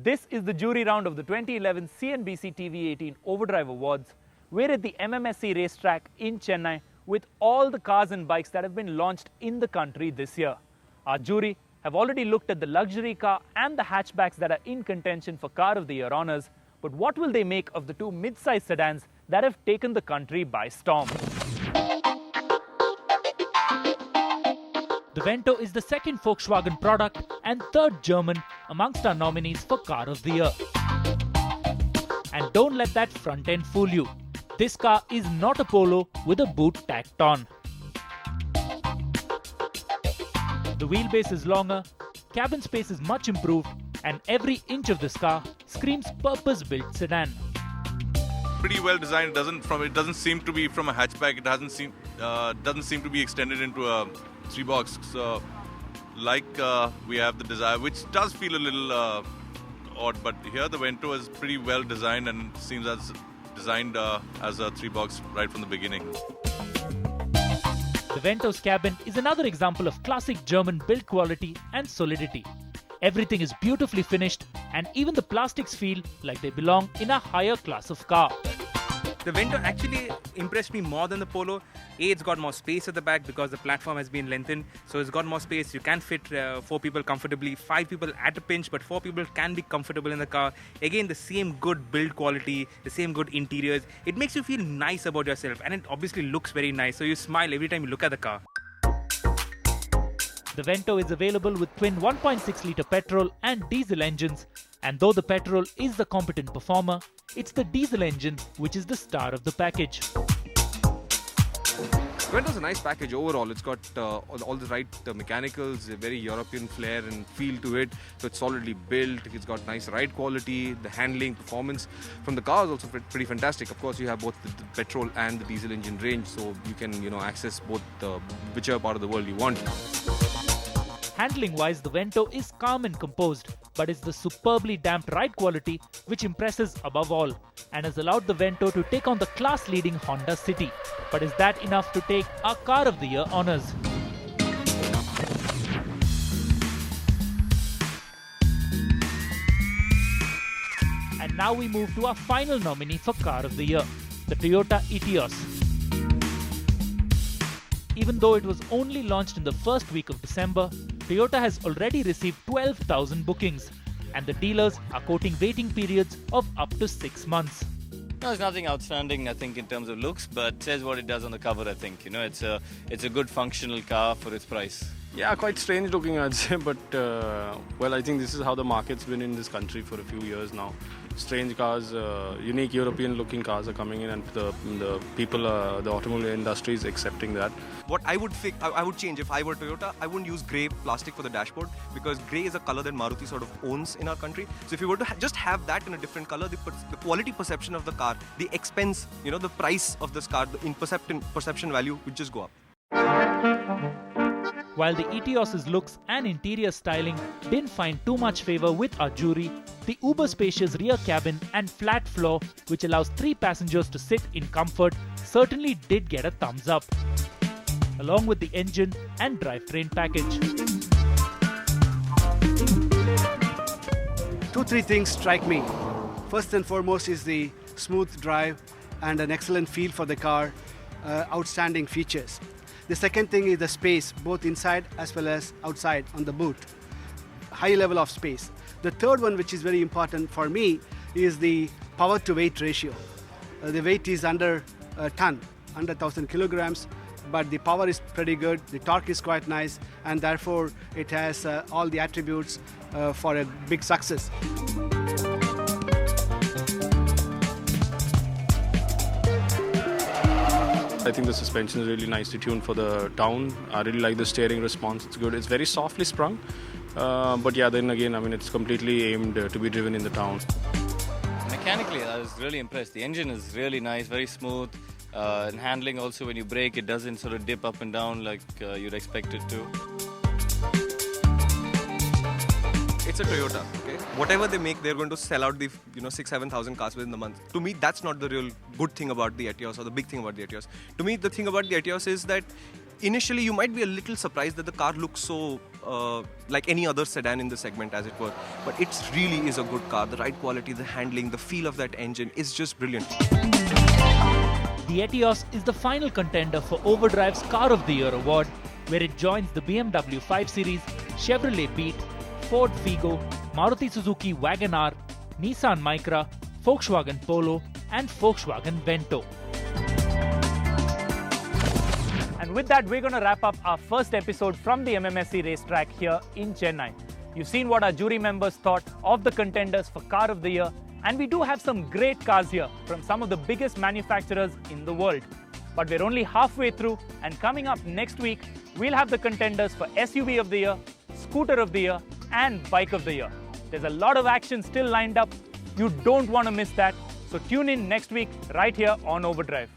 This is the jury round of the 2011 CNBC TV 18 Overdrive Awards. We're at the MMSC racetrack in Chennai with all the cars and bikes that have been launched in the country this year. Our jury have already looked at the luxury car and the hatchbacks that are in contention for Car of the Year honours. But what will they make of the two mid-size sedans that have taken the country by storm? The Vento is the second Volkswagen product and third German amongst our nominees for Car of the Year. And don't let that front end fool you. This car is not a Polo with a boot tacked on. The wheelbase is longer, cabin space is much improved, and every inch of this car screams purpose-built sedan. Pretty well designed. It doesn't seem to be from a hatchback. It doesn't seem to be extended into a three box. So, we have the Desire, which does feel a little odd. But here the Vento is pretty well designed and seems as designed as a three box right from the beginning. The Vento's cabin is another example of classic German build quality and solidity. Everything is beautifully finished, and even the plastics feel like they belong in a higher class of car. The Vento actually impressed me more than the Polo. It's got more space at the back because the platform has been lengthened. So it's got more space. You can fit 4 people comfortably, 5 people at a pinch, but 4 people can be comfortable in the car. Again, the same good build quality, the same good interiors. It makes you feel nice about yourself, and it obviously looks very nice. So you smile every time you look at the car. The Vento is available with twin 1.6-litre petrol and diesel engines, and though the petrol is the competent performer, it's the diesel engine which is the star of the package. Vento's a nice package overall. It's got all the right mechanicals, a very European flair and feel to it. So it's solidly built. It's got nice ride quality, the handling, performance from the car is also pretty fantastic. Of course, you have both the petrol and the diesel engine range, so you can access both whichever part of the world you want. Handling-wise, the Vento is calm and composed, but it's the superbly damped ride quality which impresses above all, and has allowed the Vento to take on the class-leading Honda City. But is that enough to take our Car of the Year honours? And now we move to our final nominee for Car of the Year, the Toyota Etios. Even though it was only launched in the first week of December, Toyota has already received 12,000 bookings, and the dealers are quoting waiting periods of up to 6 months. No, there's nothing outstanding, I think, in terms of looks, but says what it does on the cover, I think. It's a good functional car for its price. Yeah, quite strange looking, I'd say, but I think this is how the market's been in this country for a few years now. Strange cars, unique European-looking cars are coming in, and the people, the automobile industry is accepting that. What I would change if I were Toyota, I wouldn't use grey plastic for the dashboard, because grey is a color that Maruti sort of owns in our country. So if you were to just have that in a different color, the quality perception of the car, the expense, the price of this car, in perception value would just go up. While the Etios' looks and interior styling didn't find too much favour with our jury, the uber-spacious rear cabin and flat floor, which allows 3 passengers to sit in comfort, certainly did get a thumbs up, along with the engine and drivetrain package. 2-3 things strike me. First and foremost is the smooth drive and an excellent feel for the car, outstanding features. The second thing is the space, both inside as well as outside on the boot. High level of space. The third one, which is very important for me, is the power to weight ratio. The weight is under a ton, under 1,000 kilograms, but the power is pretty good, the torque is quite nice, and therefore it has all the attributes for a big success. I think the suspension is really nicely tuned for the town. I really like the steering response, it's good. It's very softly sprung, but yeah, then again, it's completely aimed to be driven in the town. Mechanically, I was really impressed. The engine is really nice, very smooth. And handling also, when you brake, it doesn't sort of dip up and down like you'd expect it to. It's a Toyota, okay? Whatever they make, they're going to sell out the 6,000-7,000 cars within the month. To me, that's not the real good thing about the Etios or the big thing about the Etios. To me, the thing about the Etios is that initially you might be a little surprised that the car looks so like any other sedan in the segment, as it were. But it really is a good car. The ride quality, the handling, the feel of that engine is just brilliant. The Etios is the final contender for Overdrive's Car of the Year award, where it joins the BMW 5 Series, Chevrolet Beat, Ford Figo, Maruti Suzuki Wagon-R, Nissan Micra, Volkswagen Polo and Volkswagen Vento. And with that, we're going to wrap up our first episode from the MMSC racetrack here in Chennai. You've seen what our jury members thought of the contenders for Car of the Year, and we do have some great cars here from some of the biggest manufacturers in the world. But we're only halfway through, and coming up next week, we'll have the contenders for SUV of the Year, Scooter of the Year and Bike of the Year. There's a lot of action still lined up. You don't want to miss that. So tune in next week right here on Overdrive.